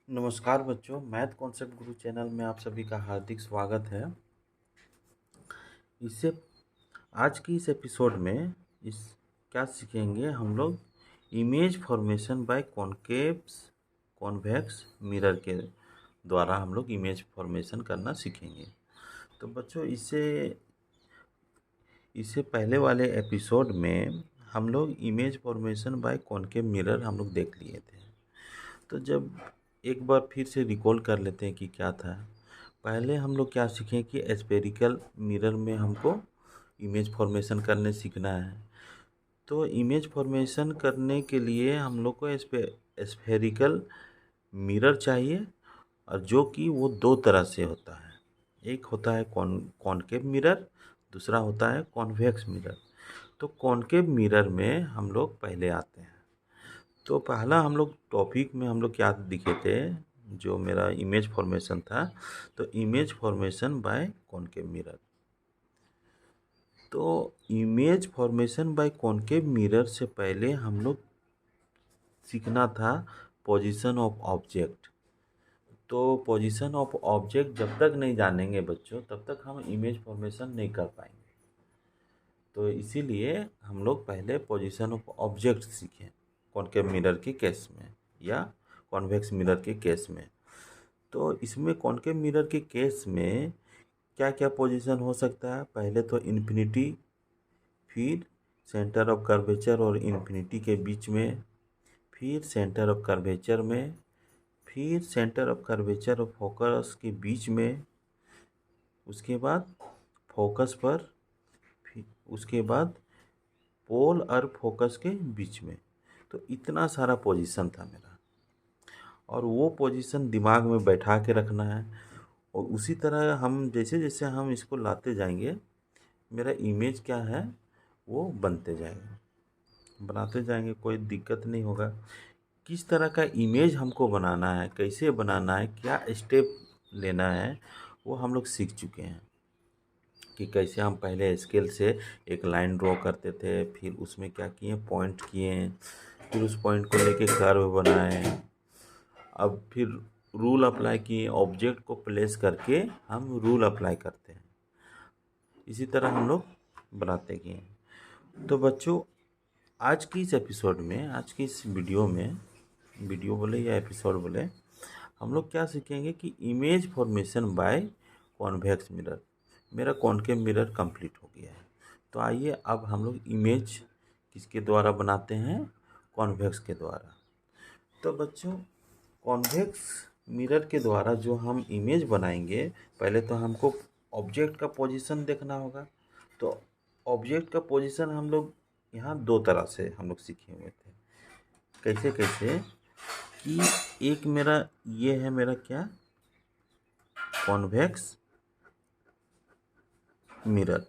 नमस्कार बच्चों, math concept गुरु channel में आप सभी का हार्दिक स्वागत है। इससे आज की इस एपिसोड में इस क्या सीखेंगे हम लोग, image formation by convex mirror के द्वारा हम लोग इमेज फॉर्मेशन करना सीखेंगे। तो बच्चों, इससे पहले वाले एपिसोड में हम लोग image formation by concave mirror हम लोग देख लिए थे। तो जब एक बार फिर से रिकॉल कर लेते हैं कि क्या था। पहले हम लोग क्या सीखें कि स्फेरिकल मिरर में हमको इमेज फॉर्मेशन करने सीखना है। तो इमेज फॉर्मेशन करने के लिए हम लोग को स्फेरिकल मिरर चाहिए, और जो कि वो दो तरह से होता है। एक होता है कॉनकेव मिरर, दूसरा होता है कॉन्वेक्स मिरर। तो कॉनकेव मिरर में हम लोग पहले आते हैं। तो पहला हम लोग टॉपिक में हम लोग क्या दिखे थे, जो मेरा इमेज फॉर्मेशन था, तो image formation by concave mirror. तो image formation by concave mirror से पहले हम लोग सीखना था पोजीशन ऑफ ऑब्जेक्ट। तो पोजीशन ऑफ ऑब्जेक्ट जब तक नहीं जानेंगे बच्चों, तब तक हम इमेज फॉर्मेशन नहीं कर पाएंगे। तो इसीलिए हम लोग पहले पोजीशन ऑफ ऑब्जेक्ट सीखें कॉनकेव मिरर के केस में या कॉन्वेक्स मिरर के केस में। तो इसमें कॉनकेव मिरर के केस में क्या क्या पोजीशन हो सकता है। पहले तो इन्फिनिटी, फिर सेंटर ऑफ कर्वेचर और इन्फिनिटी के बीच में, फिर सेंटर ऑफ कर्वेचर में, फिर सेंटर ऑफ कर्वेचर और फोकस के बीच में, उसके बाद फोकस पर, फिर उसके बाद पोल और फोकस के बीच में। तो इतना सारा पोजीशन था मेरा, और वो पोजीशन दिमाग में बैठा के रखना है। और उसी तरह हम जैसे जैसे हम इसको लाते जाएंगे, मेरा इमेज क्या है वो बनते जाएगा, बनाते जाएंगे, कोई दिक्कत नहीं होगा। किस तरह का इमेज हमको बनाना है, कैसे बनाना है, क्या स्टेप लेना है, वो हम लोग सीख चुके हैं। कि कैसे हम पहले स्केल से एक लाइन ड्रॉ करते थे, फिर उसमें क्या किए, पॉइंट किए, फिर उस पॉइंट को लेके कर्व बनाए, अब फिर रूल अप्लाई किए, ऑब्जेक्ट को प्लेस करके हम रूल अप्लाई करते हैं। इसी तरह हम लोग बनाते गए। तो बच्चों, आज की इस एपिसोड में, आज की इस वीडियो में, वीडियो बोले या एपिसोड बोले, हम लोग क्या सीखेंगे कि image formation by convex mirror. मेरा कॉनकेव मिरर कंप्लीट हो गया है। तो आइए अब हम लोग इमेज किसके द्वारा बनाते हैं, कॉन्वेक्स के द्वारा। तो बच्चों, कॉन्वेक्स मिरर के द्वारा जो हम इमेज बनाएंगे, पहले तो हमको ऑब्जेक्ट का पोजीशन देखना होगा। तो ऑब्जेक्ट का पोजीशन हम लोग यहाँ दो तरह से हम लोग सीखे हुए थे। कैसे कैसे कि एक मेरा ये है, मेरा क्या, कॉन्वेक्स मिरर।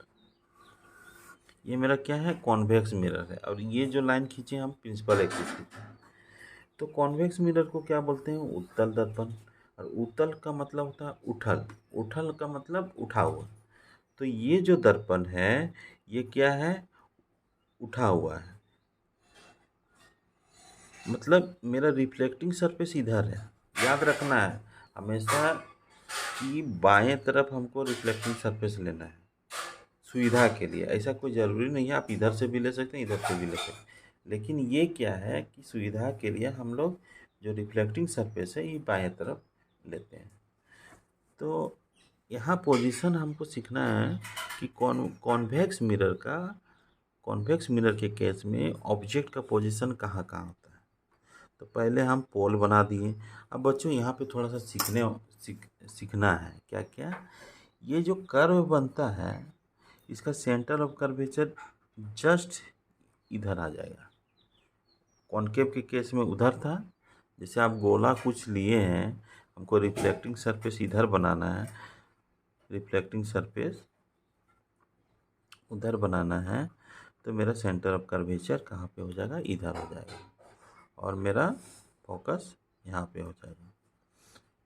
ये मेरा क्या है, कॉन्वेक्स मिरर है। और ये जो लाइन खींचे हम प्रिंसिपल एक्सिस की। तो कॉन्वेक्स मिरर को क्या बोलते हैं, उत्तल दर्पण। और उत्तल का मतलब होता है उठल, उठल का मतलब उठा हुआ। तो ये जो दर्पण है, ये क्या है, उठा हुआ है। मतलब मेरा रिफ्लेक्टिंग सरफेस इधर है। याद रखना है हमेशा कि बाएं तरफ हमको रिफ्लेक्टिंग सरफेस लेना है सुविधा के लिए। ऐसा कोई ज़रूरी नहीं है, आप इधर से भी ले सकते हैं, इधर से भी ले सकते हैं। लेकिन ये क्या है कि सुविधा के लिए हम लोग जो रिफ्लेक्टिंग सरफेस है, ये बाएं तरफ लेते हैं। तो यहाँ पोजीशन हमको सीखना है कि कॉन्वेक्स मिरर के केस में ऑब्जेक्ट का पोजीशन कहाँ कहाँ होता है। तो पहले हम पोल बना दिए। अब बच्चों, यहाँ पे थोड़ा सा सीखना है क्या क्या। ये जो कर्व बनता है, इसका सेंटर ऑफ कर्वेचर जस्ट इधर आ जाएगा। कॉनकेव के केस में उधर था। जैसे आप गोला कुछ लिए हैं, हमको रिफ्लेक्टिंग सरफेस इधर बनाना है, रिफ्लेक्टिंग सरफेस उधर बनाना है, तो मेरा सेंटर ऑफ कर्वेचर कहाँ पे हो जाएगा, इधर हो जाएगा। और मेरा फोकस यहाँ पे हो जाएगा।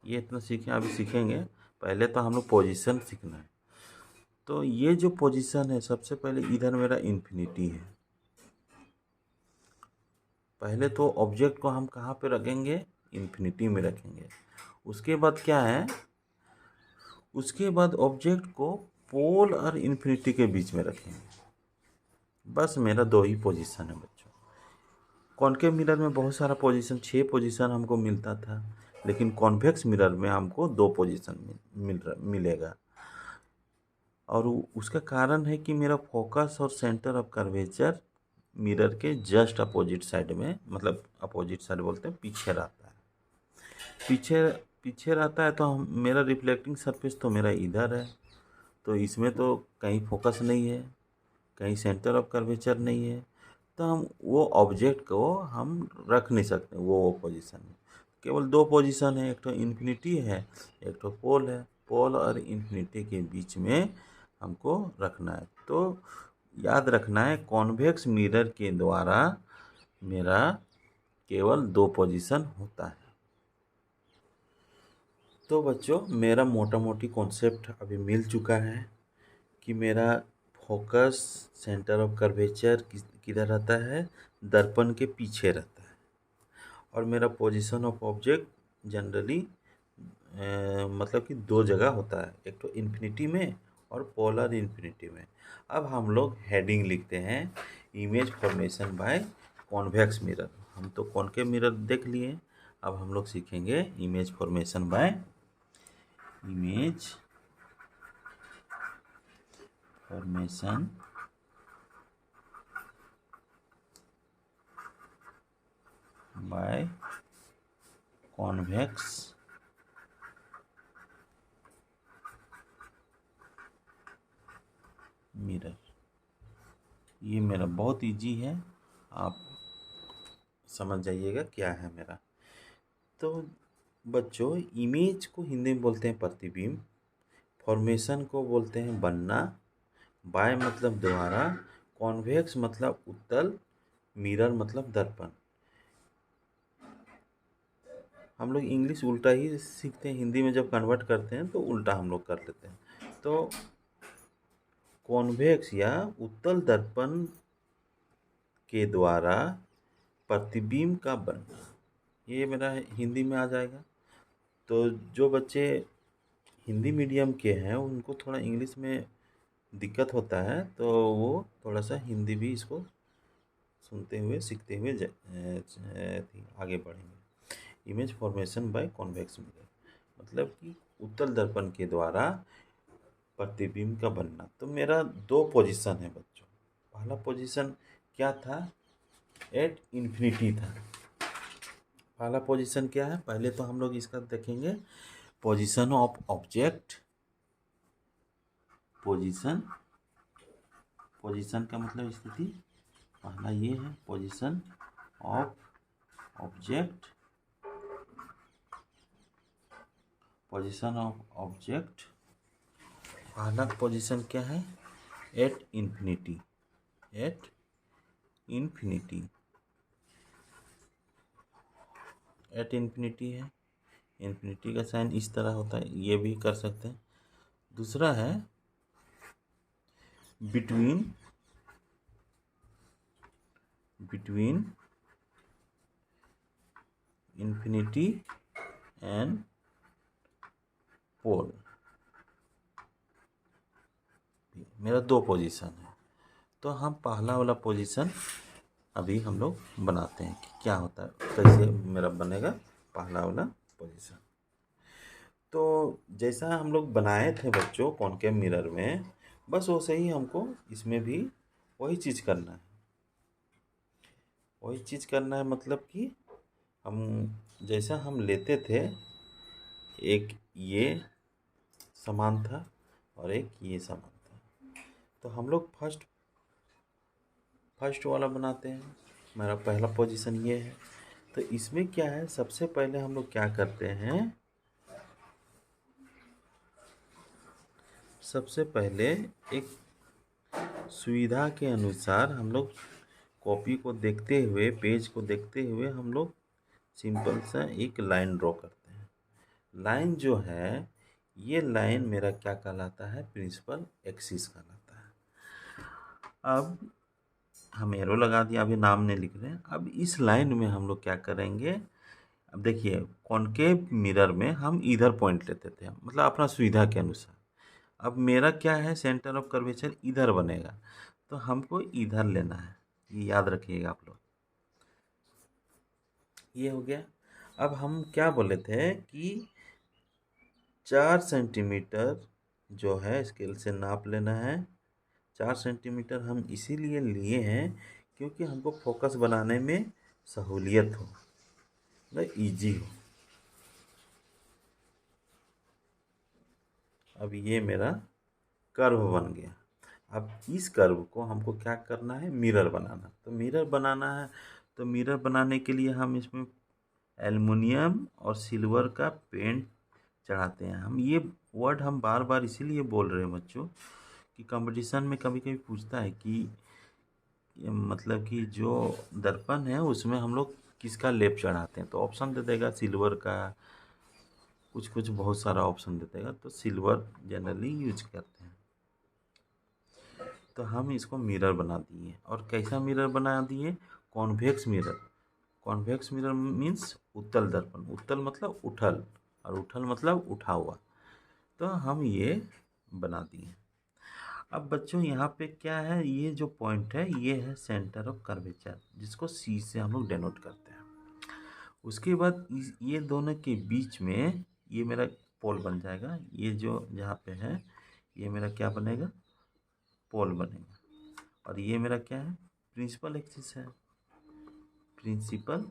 ये इतना सीखें, अभी सीखेंगे। पहले तो हम लोग पोजीशन सीखना है। तो ये जो पोजीशन है, सबसे पहले इधर मेरा इन्फिनिटी है। पहले तो ऑब्जेक्ट को हम कहाँ पे रखेंगे, इन्फिनिटी में रखेंगे। उसके बाद क्या है, उसके बाद ऑब्जेक्ट को पोल और इन्फिनिटी के बीच में रखेंगे। बस मेरा 2 ही पोजीशन है बच्चों। कॉनकेव मिरर में बहुत सारा पोजीशन, 6 पोजीशन हमको मिलता था, लेकिन कॉन्वेक्स मिरर में हमको 2 पोजीशन मिलेगा। और उसका कारण है कि मेरा फोकस और सेंटर ऑफ कर्वेचर मिरर के जस्ट अपोजिट साइड में, मतलब अपोजिट साइड बोलते हैं, पीछे रहता है। पीछे पीछे रहता है तो मेरा रिफ्लेक्टिंग सरफेस तो मेरा इधर है, तो इसमें तो कहीं फोकस नहीं है, कहीं सेंटर ऑफ कर्वेचर नहीं है, तो हम वो ऑब्जेक्ट को हम रख नहीं सकते वो पोजीशन में। केवल 2 पोजीशन है, एक तो इन्फिनिटी है, एक तो पोल है। पोल और इन्फिनिटी के बीच में हमको रखना है। तो याद रखना है, कॉन्वेक्स मिरर के द्वारा मेरा केवल 2 पोजीशन होता है। तो बच्चों, मेरा मोटा मोटी कॉन्सेप्ट अभी मिल चुका है कि मेरा फोकस, सेंटर ऑफ कर्वेचर किधर रहता है, दर्पण के पीछे रहता है। और मेरा पोजीशन ऑफ ऑब्जेक्ट जनरली मतलब कि 2 जगह होता है, एक तो इन्फिनिटी में और पोलर इन्फिनिटी में। अब हम लोग हेडिंग लिखते हैं, image formation by convex mirror. हम तो कॉनकेव मिरर देख लिए, अब हम लोग सीखेंगे image formation bye image formation by convex mirror. ये मेरा बहुत इजी है, आप समझ जाइएगा क्या है मेरा। तो बच्चों, इमेज को हिंदी में बोलते हैं प्रतिबिंब, फॉर्मेशन को बोलते हैं बनना, बाय मतलब द्वारा, कॉन्वेक्स मतलब उत्तल, मिरर मतलब दर्पण। हम लोग इंग्लिश उल्टा ही सीखते हैं, हिंदी में जब कन्वर्ट करते हैं तो उल्टा हम लोग कर लेते हैं। तो कॉन्वेक्स या उत्तल दर्पण के द्वारा प्रतिबिंब का बनना, ये मेरा हिंदी में आ जाएगा। तो जो बच्चे हिंदी मीडियम के हैं उनको थोड़ा इंग्लिश में दिक्कत होता है, तो वो थोड़ा सा हिंदी भी इसको सुनते हुए सीखते हुए आगे बढ़ेंगे। Image formation by convex mirror मतलब कि उत्तल दर्पण के द्वारा प्रतिबिंब का बनना। तो मेरा 2 पोजीशन है बच्चों। पहला पोजीशन क्या था, एट इन्फिनिटी था। पहला पोजीशन क्या है, पहले तो हम लोग इसका देखेंगे, पोजीशन ऑफ ऑब्जेक्ट। पोजीशन का मतलब स्थिति, पहला ये है position of object. Position of object, पहला पोजीशन क्या है, at infinity. At infinity, at infinity है। इन्फिनिटी का साइन इस तरह होता है, ये भी कर सकते हैं। दूसरा है बिटवीन इन्फिनिटी एंड पोल। मेरा 2 पोजीशन है। तो हम पहला वाला पोजीशन अभी हम लोग बनाते हैं कि क्या होता है, कैसे मेरा बनेगा पहला वाला पोजीशन। तो जैसा हम लोग बनाए थे बच्चों कॉनकेव मिरर में, बस वैसे ही हमको इसमें भी वही चीज़ करना है। वही चीज़ करना है मतलब कि हम जैसा हम लेते थे, एक ये समान था और एक ये समान था, तो हम लोग फर्स्ट वाला बनाते हैं। मेरा पहला पोजीशन ये है। तो इसमें क्या है, सबसे पहले हम लोग क्या करते हैं, सबसे पहले एक सुविधा के अनुसार हम लोग कॉपी को देखते हुए, पेज को देखते हुए हम लोग सिंपल सा एक लाइन ड्रॉ करते हैं। लाइन जो है, ये लाइन मेरा क्या कहलाता है, प्रिंसिपल एक्सिस कहलाता है। अब हम एरो लगा दिया, अभी नाम नहीं लिख रहे हैं। अब इस लाइन में हम लोग क्या करेंगे, अब देखिए कॉनकेव मिरर में हम इधर पॉइंट लेते थे, मतलब अपना सुविधा के अनुसार। अब मेरा क्या है, सेंटर ऑफ कर्वेचर इधर बनेगा, तो हमको इधर लेना है, ये याद रखिएगा आप लोग। ये हो गया। अब हम क्या बोले थे कि 4 सेंटीमीटर जो है स्केल से नाप लेना है। 4 सेंटीमीटर हम इसीलिए लिए हैं क्योंकि हमको फोकस बनाने में सहूलियत हो, मतलब ईजी हो। अब ये मेरा कर्व बन गया। अब इस कर्व को हमको क्या करना है, मिरर बनाना। तो मिरर बनाना है, तो मिरर बनाने के लिए हम इसमें एल्युमिनियम और सिल्वर का पेंट चढ़ाते हैं। हम ये वर्ड हम बार बार इसीलिए बोल रहे हैं बच्चों कि कंपटीशन में कभी कभी पूछता है कि मतलब कि जो दर्पण है उसमें हम लोग किसका लेप चढ़ाते हैं, तो ऑप्शन दे देगा सिल्वर का, कुछ कुछ बहुत सारा ऑप्शन दे देगा, तो सिल्वर जनरली यूज करते हैं। तो हम इसको मिरर बना दिए। और कैसा मिरर बना दिए, convex mirror. Convex mirror means उत्तल दर्पण। उत्तल मतलब उठल, और उठल मतलब उठा हुआ। तो हम ये बना दिए। अब बच्चों यहाँ पे क्या है, ये जो पॉइंट है ये है सेंटर ऑफ कर्वेचर, जिसको सी से हम लोग डेनोट करते हैं। उसके बाद ये दोनों के बीच में ये मेरा पोल बन जाएगा। ये जो जहाँ पे है ये मेरा क्या बनेगा, पोल बनेगा। और ये मेरा क्या है, प्रिंसिपल एक्सिस है, प्रिंसिपल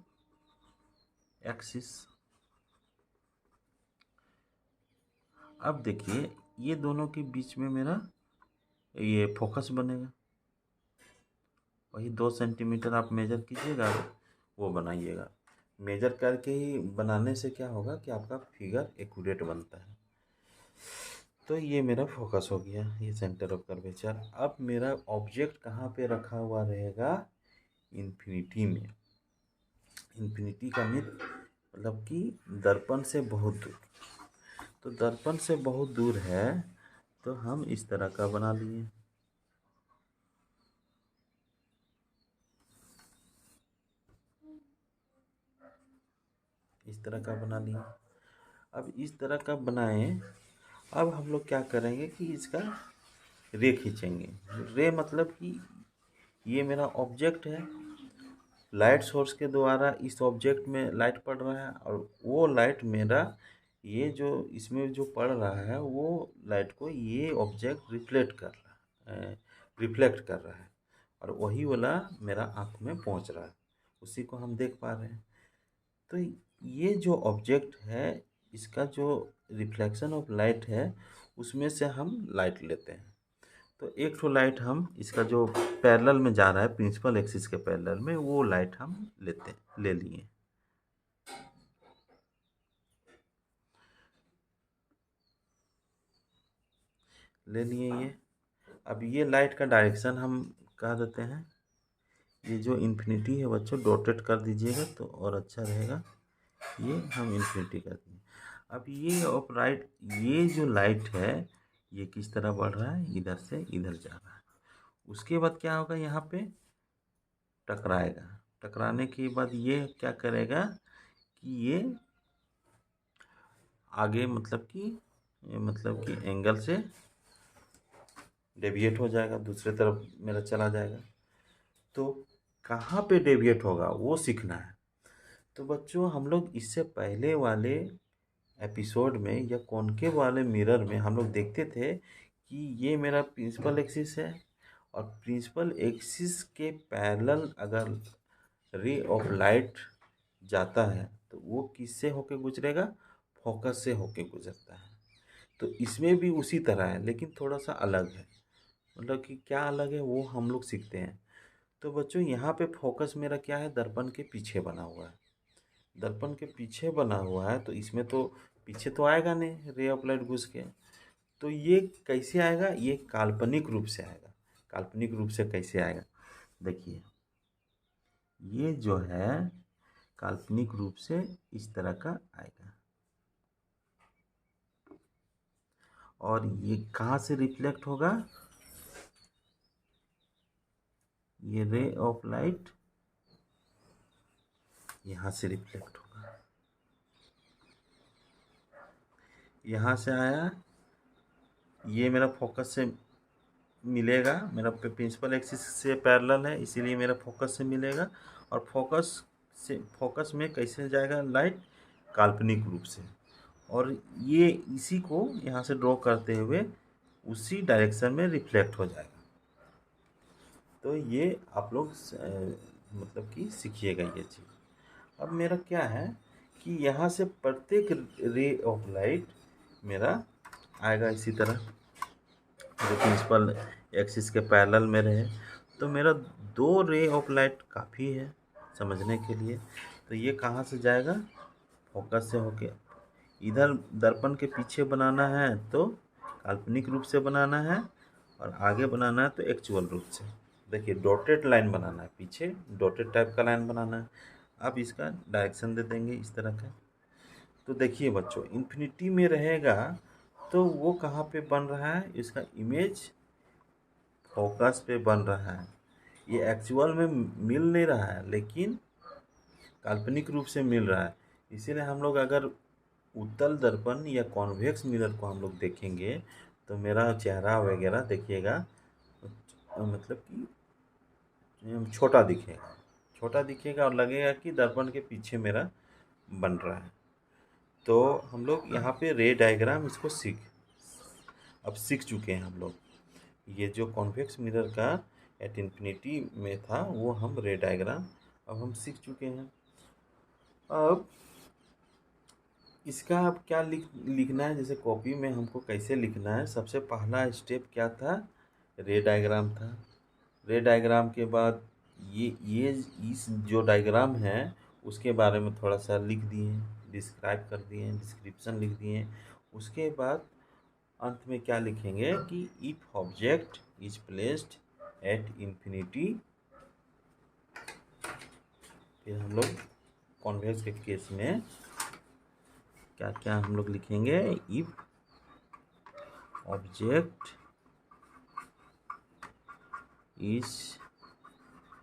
एक्सिस। अब देखिए ये दोनों के बीच में मेरा ये फोकस बनेगा। वही 2 सेंटीमीटर आप मेजर कीजिएगा, वो बनाइएगा। मेजर करके ही बनाने से क्या होगा कि आपका फिगर एक्यूरेट बनता है। तो ये मेरा फोकस हो गया, ये सेंटर ऑफ कर्वेचर। अब मेरा ऑब्जेक्ट कहाँ पे रखा हुआ रहेगा, इन्फिनिटी में। इन्फिनिटी का मतलब कि दर्पण से बहुत दूर। तो दर्पण से बहुत दूर है, तो हम इस तरह का बना लिए। इस तरह का बना लिए। अब इस तरह का बनाए। अब हम लोग क्या करेंगे कि इसका रे खींचेंगे। रे मतलब कि ये मेरा ऑब्जेक्ट है, लाइट सोर्स के द्वारा इस ऑब्जेक्ट में लाइट पड़ रहा है, और वो लाइट मेरा ये जो इसमें जो पड़ रहा है वो लाइट को ये ऑब्जेक्ट रिफ्लेक्ट कर रहा है, और वही वाला मेरा आँख में पहुंच रहा है, उसी को हम देख पा रहे हैं। तो ये जो ऑब्जेक्ट है इसका जो रिफ्लेक्शन ऑफ लाइट है उसमें से हम लाइट लेते हैं। तो एक ठो लाइट हम इसका जो पैरेलल में जा रहा है, प्रिंसिपल एक्सिस के पैरेलल में, वो लाइट हम ले लिए। ये अब ये लाइट का डायरेक्शन हम कह देते हैं। ये जो इन्फिनिटी है बच्चों डॉटेड कर दीजिएगा तो और अच्छा रहेगा। ये हम इन्फिनिटी कर दिए। अब ये राइट, ये जो लाइट है ये किस तरह बढ़ रहा है, इधर से इधर जा रहा है। उसके बाद क्या होगा, यहाँ पे टकराएगा। टकराने के बाद ये क्या करेगा कि ये आगे मतलब कि एंगल से डेविएट हो जाएगा, दूसरे तरफ मेरा चला जाएगा। तो कहाँ पे डेविएट होगा वो सीखना है। तो बच्चों हम लोग इससे पहले वाले एपिसोड में या कॉनकेव वाले मिरर में हम लोग देखते थे कि ये मेरा प्रिंसिपल एक्सिस है, और प्रिंसिपल एक्सिस के पैरेलल अगर रे ऑफ लाइट जाता है तो वो किससे होके गुजरेगा, फोकस से होके गुजरता है। तो इसमें भी उसी तरह है, लेकिन थोड़ा सा अलग है। मतलब कि क्या अलग है वो हम लोग सीखते हैं। तो बच्चों यहाँ पे फोकस मेरा क्या है, दर्पण के पीछे बना हुआ है। दर्पण के पीछे बना हुआ है तो इसमें तो पीछे तो आएगा नहीं रे ऑफ लाइट घुस के। तो ये कैसे आएगा, ये काल्पनिक रूप से आएगा। काल्पनिक रूप से कैसे आएगा, देखिए ये जो है काल्पनिक रूप से इस तरह का आएगा। और ये कहाँ से रिफ्लेक्ट होगा, ये रे ऑफ लाइट यहाँ से रिफ्लेक्ट होगा। यहाँ से आया, ये मेरा फोकस से मिलेगा, मेरा प्रिंसिपल एक्सिस से पैरेलल है इसीलिए मेरा फोकस से मिलेगा। और फोकस में कैसे जाएगा लाइट, काल्पनिक रूप से। और ये इसी को यहाँ से ड्रॉ करते हुए उसी डायरेक्शन में रिफ्लेक्ट हो जाएगा। तो ये आप लोग मतलब कि सीखिएगा ये चीज़। अब मेरा क्या है कि यहाँ से प्रत्येक रे ऑफ लाइट मेरा आएगा इसी तरह, जो प्रिंसिपल एक्सिस के पैरेलल में रहे। तो मेरा 2 रे ऑफ लाइट काफ़ी है समझने के लिए। तो ये कहाँ से जाएगा, फोकस से होके इधर दर्पण के पीछे बनाना है तो काल्पनिक रूप से बनाना है, और आगे बनाना है तो एक्चुअल रूप से। देखिए डॉटेड लाइन बनाना है, पीछे डॉटेड टाइप का लाइन बनाना है। अब इसका डायरेक्शन दे देंगे इस तरह का। तो देखिए बच्चों, इन्फिनिटी में रहेगा तो वो कहाँ पे बन रहा है, इसका इमेज फोकस पे बन रहा है। ये एक्चुअल में मिल नहीं रहा है लेकिन काल्पनिक रूप से मिल रहा है। इसीलिए हम लोग अगर उत्तल दर्पण या कॉन्वेक्स मिरर को हम लोग देखेंगे तो मेरा चेहरा वगैरह देखिएगा, मतलब कि छोटा दिखेगा, छोटा दिखेगा और लगेगा कि दर्पण के पीछे मेरा बन रहा है। तो हम लोग यहाँ पे रे डायग्राम इसको अब सीख चुके हैं हम लोग। ये जो कॉन्वेक्स मिरर का एट इन्फिनिटी में था वो हम रे डायग्राम अब हम सीख चुके हैं। अब इसका अब क्या लिखना है, जैसे कॉपी में हमको कैसे लिखना है। सबसे पहला स्टेप क्या था, रे डायग्राम था। रे डायग्राम के बाद ये इस जो डायग्राम है उसके बारे में थोड़ा सा लिख दिए, डिस्क्राइब कर दिए, डिस्क्रिप्शन लिख दिए। उसके बाद अंत में क्या लिखेंगे कि if object is placed at infinity. फिर हम लोग कॉन्वेक्स के केस में क्या क्या हम लोग लिखेंगे, if object is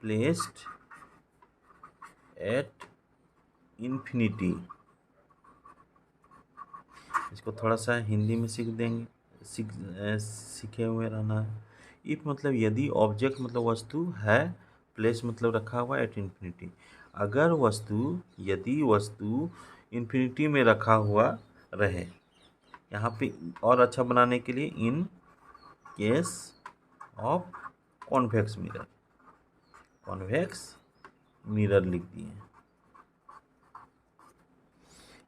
placed at infinity. इसको थोड़ा सा हिंदी में सीख देंगे, सीखे हुए रहना है। इफ मतलब यदि, ऑब्जेक्ट मतलब वस्तु है, प्लेस मतलब रखा हुआ, एट इन्फिनिटी अगर वस्तु, यदि वस्तु इन्फिनिटी में रखा हुआ रहे। यहाँ पे और अच्छा बनाने के लिए in case of convex mirror, convex mirror लिख दिए।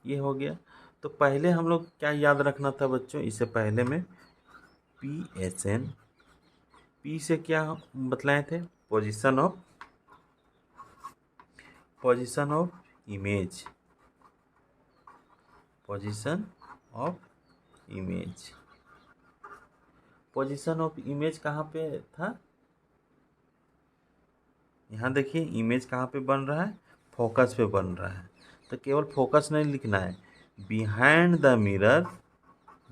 ये हो गया। तो पहले हम लोग क्या याद रखना था बच्चों, इससे पहले में PSN, पी से क्या बतलाए थे, position of image, position of image. Position of image कहाँ पे था, यहाँ देखिए इमेज कहाँ पे बन रहा है, फोकस पे बन रहा है। तो केवल फोकस नहीं लिखना है, बिहाइंड द मिरर,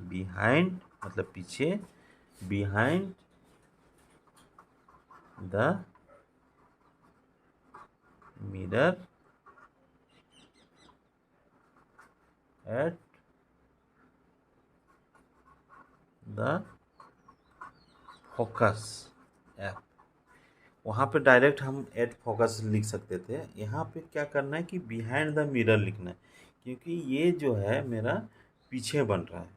बिहाइंड मतलब पीछे, behind the mirror at the focus app. वहाँ पे डायरेक्ट हम एट फोकस लिख सकते थे, यहाँ पे क्या करना है कि बिहाइंड द मिरर लिखना है, क्योंकि ये जो है मेरा पीछे बन रहा है।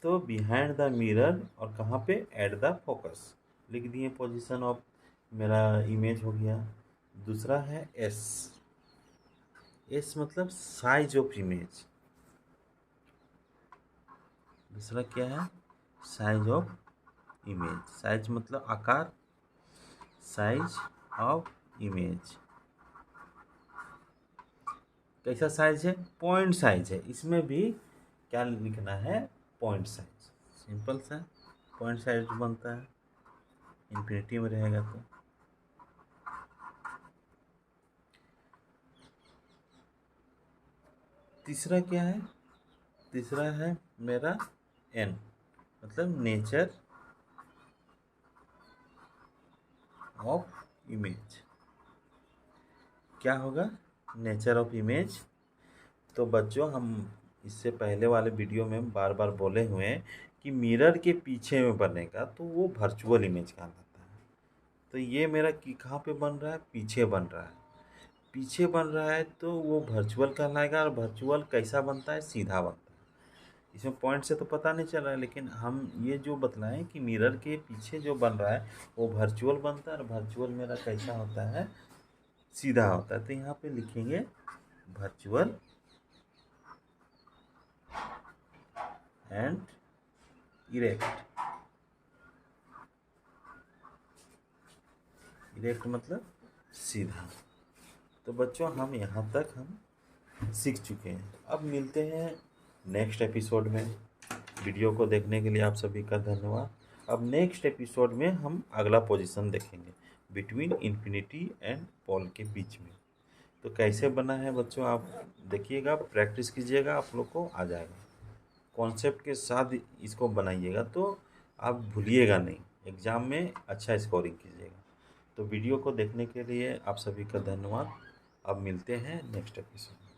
तो बिहाइंड द मिरर और कहाँ पे, एट द फोकस लिख दिए। पोजीशन ऑफ मेरा इमेज हो गया। दूसरा है एस मतलब साइज ऑफ इमेज। दूसरा क्या है, साइज ऑफ इमेज। साइज मतलब आकार, साइज ऑफ इमेज कैसा साइज है, पॉइंट साइज है। इसमें भी क्या लिखना है, पॉइंट साइज, सिंपल सा पॉइंट साइज बनता है इन्फिनिटी में रहेगा। तो तीसरा क्या है, तीसरा है मेरा एन मतलब नेचर ऑफ इमेज। क्या होगा, नेचर ऑफ इमेज। तो बच्चों हम इससे पहले वाले वीडियो में बार बार बोले हुए हैं कि मिरर के पीछे में बनेगा तो वो वर्चुअल इमेज कहलाता है। तो ये मेरा कि कहाँ पे बन रहा है, पीछे बन रहा है। पीछे बन रहा है तो वो वर्चुअल कहलाएगा। और वर्चुअल कैसा बनता है, सीधा बनता है। इसमें पॉइंट से तो पता नहीं चल रहा है, लेकिन हम ये जो बतलाएं कि मिरर के पीछे जो बन रहा है वो वर्चुअल बनता है। और वर्चुअल मेरा कैसा होता है, सीधा होता है। तो यहाँ पे लिखेंगे वर्चुअल एंड इरेक्ट। इरेक्ट मतलब सीधा। तो बच्चों हम यहाँ तक हम सीख चुके हैं। अब मिलते हैं नेक्स्ट एपिसोड में। वीडियो को देखने के लिए आप सभी का धन्यवाद। अब नेक्स्ट एपिसोड में हम अगला पोजीशन देखेंगे, बिटवीन इन्फिनिटी एंड पोल के बीच में। तो कैसे बना है बच्चों, आप देखिएगा, प्रैक्टिस कीजिएगा, आप लोग को आ जाएगा। कॉन्सेप्ट के साथ इसको बनाइएगा तो आप भूलिएगा नहीं, एग्ज़ाम में अच्छा स्कोरिंग कीजिएगा। तो वीडियो को देखने के लिए आप सभी का धन्यवाद। अब मिलते हैं नेक्स्ट एपिसोड में।